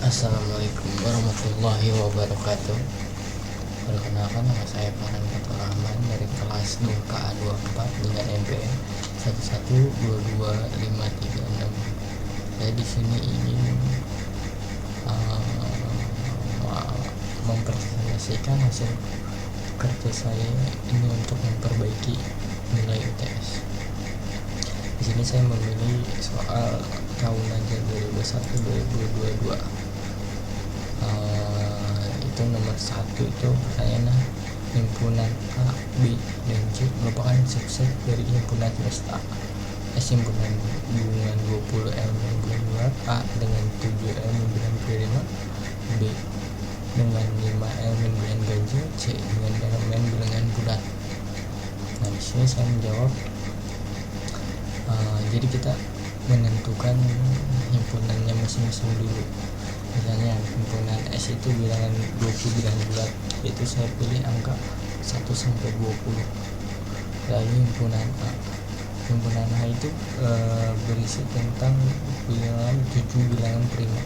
Assalamualaikum warahmatullahi wabarakatuh. Perkenalkan, nama saya Farhan Fathur Rahman dari kelas 2KA 24 dengan NPM 1122536. Saya di sini ingin mempresentasikan hasil kerja saya ini untuk memperbaiki nilai UTS. Di sini saya memilih soal tahun ajar 2021-2022. Itu nomor 1 itu pertanyaan, himpunan A, B, dan C merupakan subset dari himpunan semesta A. S himpunan hubungan 20 elemen bulan bulat, A dengan 7 elemen bulan prima, B dengan 5 elemen bulan ganjil, C dengan elemen bulan bulat. Nah, di sini saya menjawab. Jadi kita menentukan himpunannya masing-masing dulu. Misalnya himpunan S itu bilangan 20 bilangan bulat, yaitu saya pilih angka 1 sampai 20. Lalu himpunan A itu berisi tentang bilangan 7 bilangan prima,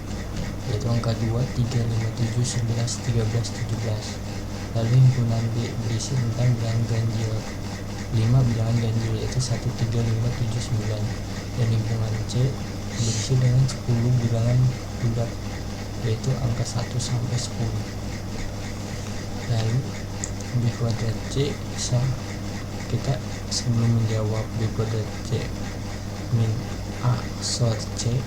yaitu angka 2, 3, 5, 7, 11, 13, 17. Lalu himpunan B berisi tentang bilangan ganjil, 5 bilangan ganjil, yaitu 1, 3, 5, 7, 9. Dan himpunan C berisi dengan 10 bilangan bulat, yaitu angka 1 sampai 10. Lalu B kuadrat C kita sebelum menjawab B kuadrat C min A sor C,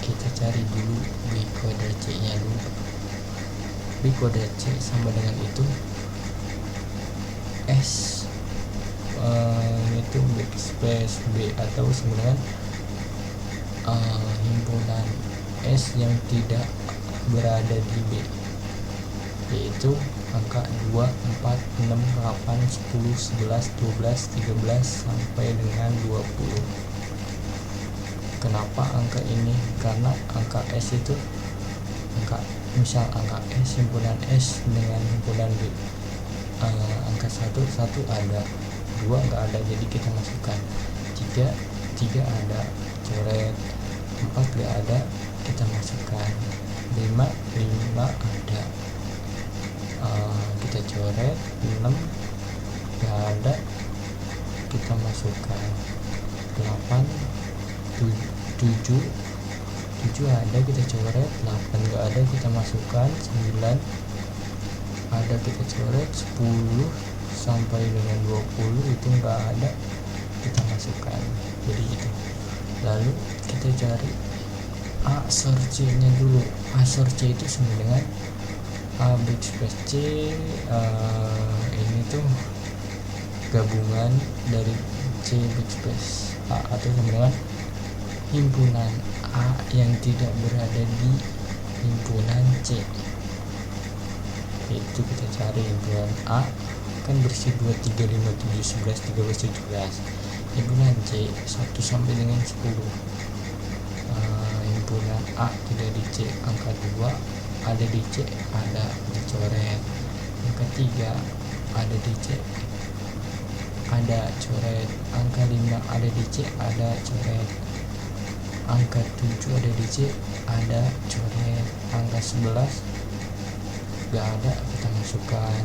kita cari dulu B kuadrat C nya dulu. B kuadrat C sama dengan itu S itu backspace B, atau sebenarnya himpunan S yang tidak berada di B, yaitu angka 2, 4, 6, 8, 10, 11, 12, 13 sampai dengan 20. Kenapa angka ini? Karena angka S itu angka S, himpunan S dengan himpunan B, angka 1 ada, 2 enggak ada, jadi kita masukkan. 3 ada, coret. 4 enggak ada, kita masukkan. 5 ada, kita coret. 6 enggak ada, kita masukkan. 8 7 ada, kita coret. 8 enggak ada, kita masukkan. 9 ada, kita coret. 10 sampai dengan 20 itu enggak ada, kita masukkan. Jadi itu. Lalu kita cari A sor C nya dulu. A sor C itu sama dengan A backspace C, ini tuh gabungan dari C backspace A, atau sama dengan himpunan A yang tidak berada di himpunan C. Itu kita cari himpunan A kan berisi 2, 3, 5, 7, 11, 13, 17. Himpunan C 1 sampai dengan 10. Himpunan A tidak di C, angka 2 ada di C, ada, dicoret. Angka 3 ada di C, ada, coret. Angka 5 ada di C, ada, coret. Angka 7 ada di C, ada, coret. Angka 11 gak ada, kita masukkan.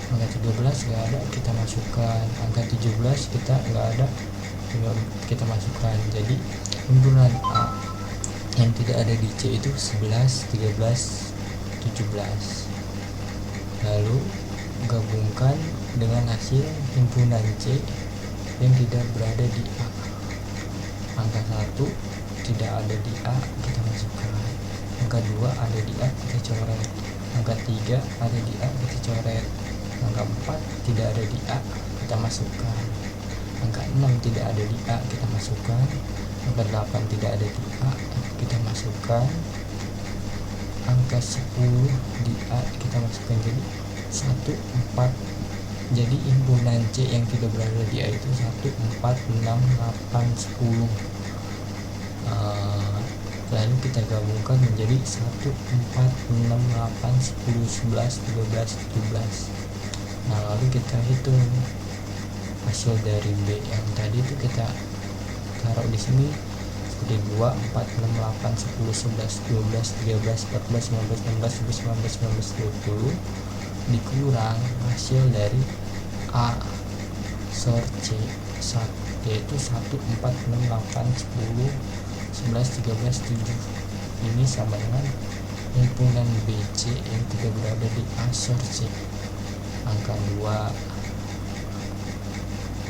Angka 13 gak ada, kita masukkan. Angka 17 kita gak ada, kita masukkan. Jadi himpunan A yang tidak ada di C itu 11, 13, 17. Lalu gabungkan dengan hasil himpunan C yang tidak berada di A. Angka 1 tidak ada di A, kita masukkan. Angka 2 ada di A, kita coret. Angka 3 ada di A, kita coret. Angka 4 tidak ada di A, kita masukkan. Angka 6 tidak ada di A, kita masukkan. Angka 8 tidak ada di A, kita masukkan. Angka 10 di A, kita masukkan. Jadi 1, 4. Jadi himpunan C yang tidak berada di A itu 1, 4, 6, 8, 10. Lalu kita gabungkan menjadi 1, 4, 6, 8, 10, 11, 13, 17. Nah, lalu kita hitung hasil dari B yang tadi itu kita taruh di sini seperti 2, 4, 6, 8, 10, 11, 12, 13, 14, 15, 16, 17, 18, 19, 20 dikurang hasil dari A SOR C yaitu 1, 4, 6, 8, 10, 11, 13, 7. Ini sama dengan himpunan BC yang tidak berada di A SOR C. Angka 2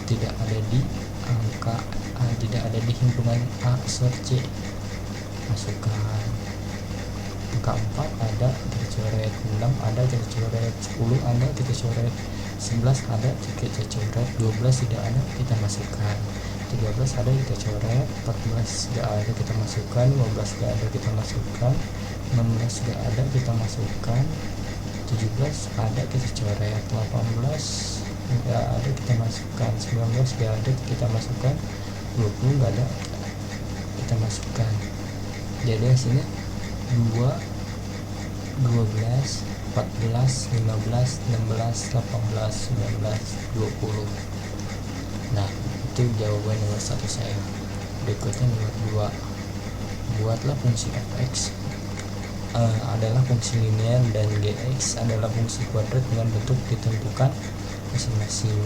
tidak ada di tidak ada di himpunan A SOR C. Masukkan. Angka 4 ada, kita coret. 6 ada, kita coret. 10 ada, kita coret. 11 ada, kita coret. 12 tidak ada, kita masukkan. 13 ada, kita coret. 14 tidak ada, kita masukkan. 15 tidak ada, kita masukkan. 16 tidak ada, kita masukkan. 17 ada, kita coret. 18 tidak ada, kita masukkan. 19 tidak ada, kita masukkan. 20 tidak ada, kita masukkan. Jadi hasilnya 2, 12, 14, 15, 16, 18, 19, 20. Nah, itu jawaban nomor 1 saya. Berikutnya nomor 2. Buatlah fungsi fx adalah fungsi linear dan gx adalah fungsi kuadrat dengan bentuk ditentukan masing-masing.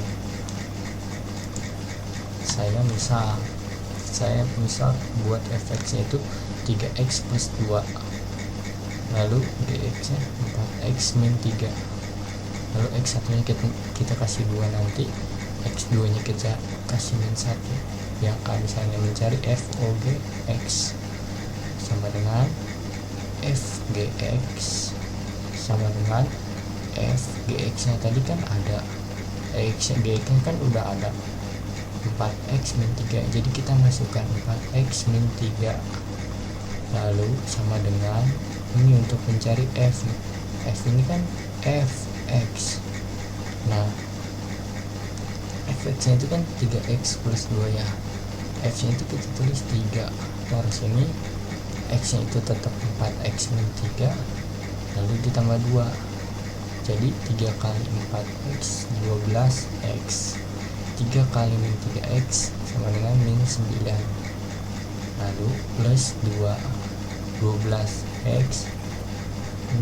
Saya misal buat fx nya itu 3x plus 2, lalu gx nya 4x min 3, lalu x 1 nya kita kasih 2, nanti x 2 nya kita kasih min 1. yang misalnya mencari f og x sama dengan f gx sama dengan f gx nya tadi kan ada, x gx nya kan udah ada 4x min 3, jadi kita masukkan 4x min 3, lalu sama dengan ini untuk mencari f ini kan fx. Nah, fx nya itu kan 3x plus 2 ya, f nya itu kita tulis 3, taruh sini, x nya itu tetap 4x min 3, lalu ditambah 2, jadi 3 kali 4x 12x, 3 kali min 3x sama dengan min 9, lalu plus 2, 12x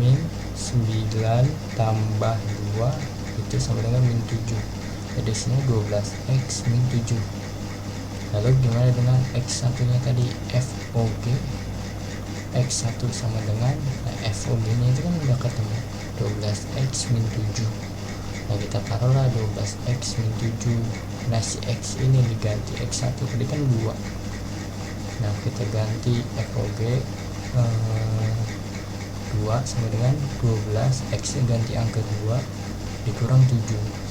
min 9 tambah 2 itu sama dengan min 7, jadi sini 12x min 7. Lalu gimana dengan x 1 nya tadi, FOG x 1 sama dengan FOG nya itu kan udah ketemu 12x min 7. Nah, kita taruhlah 12x min 7. Nah, si x ini diganti x 1 tadi kan 2. Nah, kita ganti FOG 2 sama dengan 12, x nya ganti angka 2 dikurang 7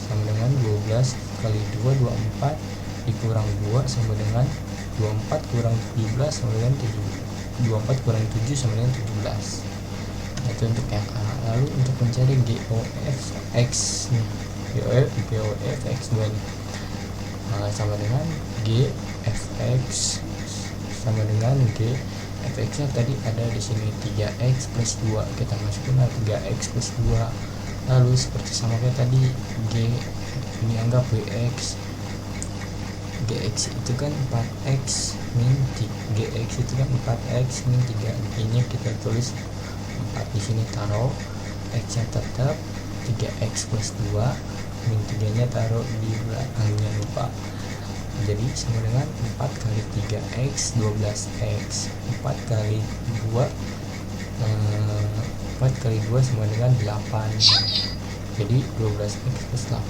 sama dengan 12 kali 2 24 dikurang 2 sama dengan 24 kurang 17 sama dengan 7, 24 kurang 7 sama dengan 17. Nah, itu untuk yang A. Lalu untuk mencari GOF x nih, GOF x 2 nih, sama dengan GFX sama dengan GFX nya tadi ada di sini 3x plus 2, kita masukin 3x plus 2. Lalu seperti sama kayak tadi, ini anggap gx itu kan 4x min 3, gx itu kan 4x min 3, ini kita tulis 4 di sini, taruh x nya tetap 3x plus 2, min 3 nya taruh di belakangnya, lupa. Jadi sama dengan 4 kali 3x 12x, 4 kali 2 4 kali 2 sama dengan 8, jadi 12x plus 8.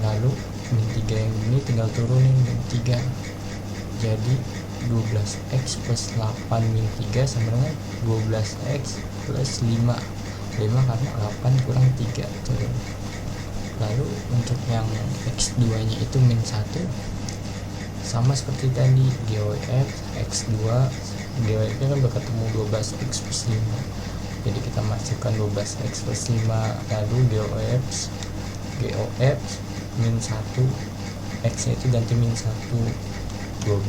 Lalu min 3 yang ini tinggal turunin min 3, jadi 12x plus 8 min 3 sama dengan 12x plus 5 karena 8 kurang 3 turun. Lalu untuk yang x2 nya itu min 1, sama seperti tadi, GOF x2, GOF nya kan berketemu 12x plus 5, jadi kita masukkan 12x plus 5, lalu GOF min 1, x nya itu ganti min 1, 12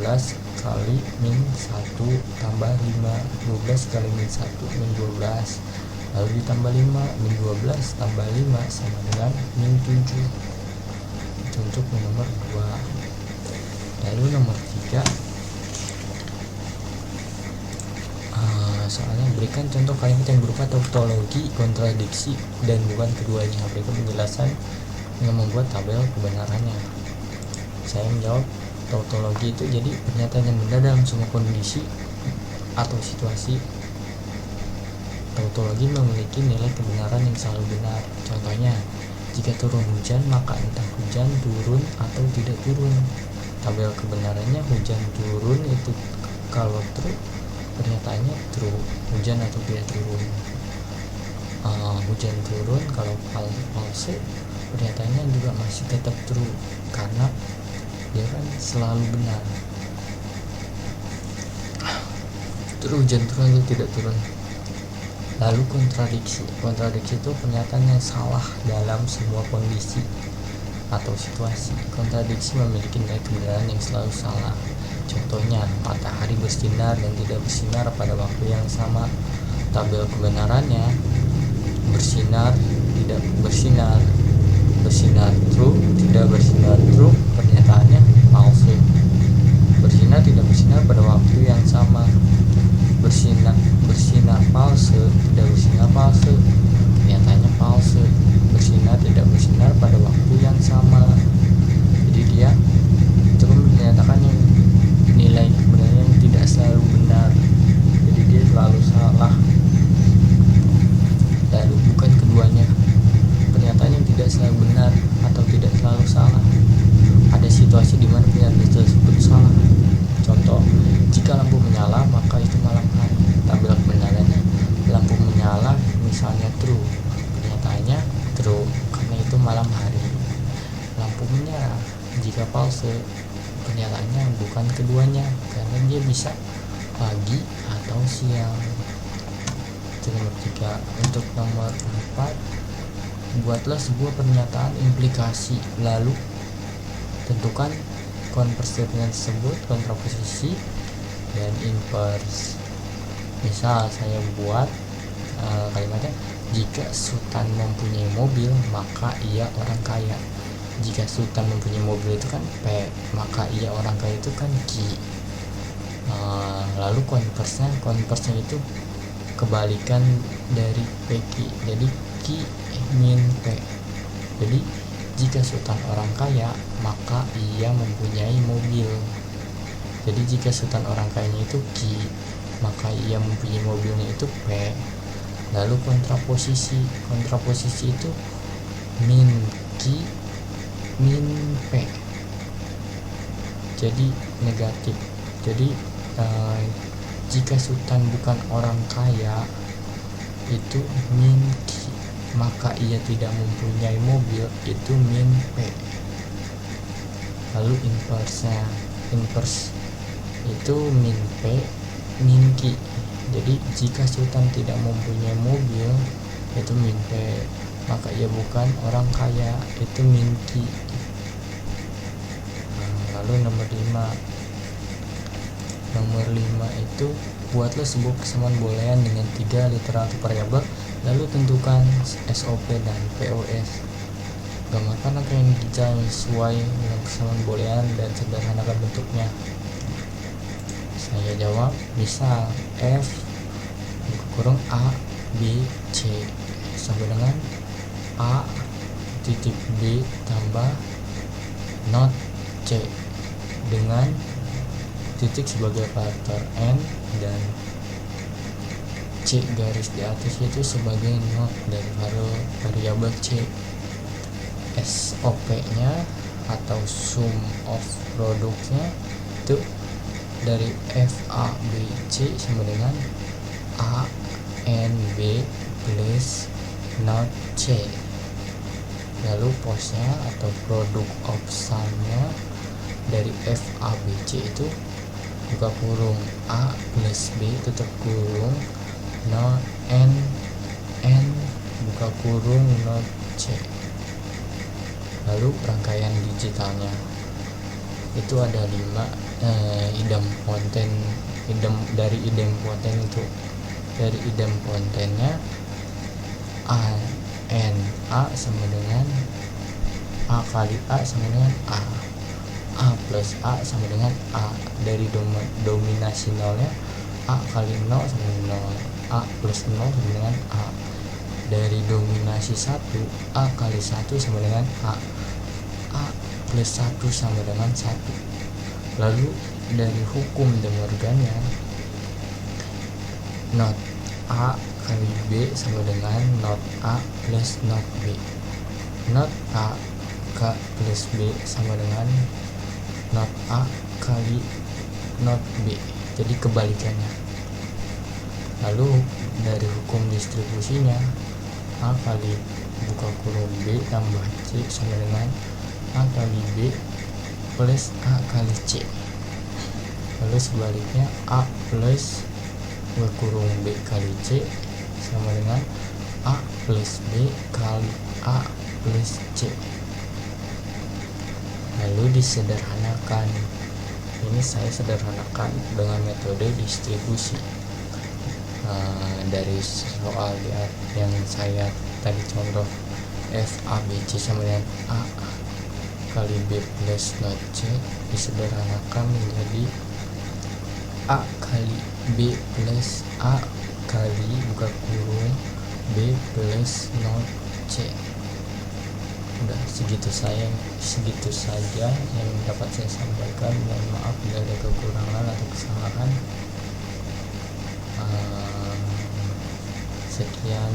kali min 1 tambah 5, 12 kali min 1 min 12, lalu ditambah 5, min 12 tambah 5 sama dengan min 7. Itu untuk nomor 2. Lalu nomor 3, soalnya berikan contoh kalimat yang berupa tautologi, kontradiksi, dan bukan keduanya. Berikut penjelasan yang membuat tabel kebenarannya. Saya menjawab, tautologi itu jadi pernyataan yang benar dalam semua kondisi atau situasi. Tautologi memiliki nilai kebenaran yang selalu benar. Contohnya, jika turun hujan maka entah hujan turun atau tidak turun. Tabel kebenarannya hujan turun itu kalau true, pernyataannya true, hujan atau tidak turun. Hujan turun kalau false, pernyataannya juga masih tetap true karena dia kan selalu benar. True, hujan turun atau tidak turun. Lalu kontradiksi itu pernyataan yang salah dalam semua kondisi atau situasi. Kontradiksi memiliki nilai kebenaran yang selalu salah. Contohnya, matahari bersinar dan tidak bersinar pada waktu yang sama. Tabel kebenarannya, bersinar, tidak bersinar, bersinar true, tidak bersinar true, pernyataannya palsu. Bersinar tidak bersinar pada waktu yang sama. Bersinar palsu, tidak bersinar palsu, pernyataannya palsu. Bersinar tidak bersinar pada waktu yang sama. Jadi dia coba menyatakan yang nilai kebenaran yang tidak selalu benar, jadi dia selalu salah. Lalu bukan keduanya, pernyataan yang tidak selalu benar atau tidak selalu salah. Ada situasi di mana pernyataan tersebut salah. Contoh, jika lampu menyala maka itu malam hari. Tabel kebenarannya, lampu menyala misalnya true, pernyataannya true karena itu malam hari. Lampu menyala jika palsu, pernyataannya bukan keduanya karena dia bisa pagi atau siang. Itu nomor 3. Untuk nomor 4, buatlah sebuah pernyataan implikasi, lalu tentukan konversi tersebut, kontraposisi dan invers. Misal saya buat kalimatnya, jika Sultan mempunyai mobil maka ia orang kaya. Jika Sultan mempunyai mobil itu kan P, maka ia orang kaya itu kan Q. Lalu konversnya itu kebalikan dari PQ, jadi Q min P. Jadi jika Sultan orang kaya maka ia mempunyai mobil. Jadi jika Sultan orang kayanya itu Q, maka ia mempunyai mobilnya itu P. Lalu kontraposisi itu min Q min P, jadi negatif. Jadi jika Sultan bukan orang kaya itu min Q, maka ia tidak mempunyai mobil itu min P. Lalu invers itu min P min Q. Jadi jika Sultan tidak mempunyai mobil itu min P, maka ia bukan orang kaya itu min Q. Lalu nomor 5 itu buatlah sebuah persamaan boolean dengan 3 literal atau variabel, lalu tentukan SOP dan POS. Gambarkan angka yang dicari sesuai dengan persamaan boolean dan sederhanakan bentuknya. Saya jawab, misal F kurung A B C sama dengan A titik B tambah not C dengan titik sebagai faktor N dan C garis di atas itu sebagai not dari variabel C. SOP nya atau sum of produknya itu dari FABC sama dengan ANB plus not C. Lalu posnya atau produk of sum-nya dari FABC itu buka kurung A plus B tutup kurung not N buka kurung not C. Lalu rangkaian digitalnya itu ada 5 idempoten itu dari idempotennya A sama dengan A kali A sama dengan A plus A sama dengan A. Dari dominasionalnya A kali 0 sama dengan 0, A plus 0 sama dengan A. Dari dominasi 1, A kali 1 sama dengan A, A plus 1 sama dengan 1. Lalu dari hukum De Morgannya, not A kali B sama dengan not A plus not B. Not A K plus B sama dengan not A kali not B, jadi kebalikannya. Lalu dari hukum distribusinya, A kali buka kurung B tambah C sama dengan A kali B plus A kali C. Lalu sebaliknya, A plus buka kurung B kali C sama dengan A plus B kali A plus C. Lalu disederhanakan. Ini saya sederhanakan dengan metode distribusi. Dari soal yang saya tadi contoh, F A B C sama dengan A kali B plus not C, disederhanakan menjadi A kali B plus A kali buka kurung B plus not C. Udah segitu saja yang dapat saya sampaikan. Mohon maaf bila ada kekurangan atau kesalahan. Sekian,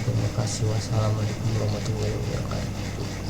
terima kasih. Wassalamualaikum warahmatullahi wabarakatuh.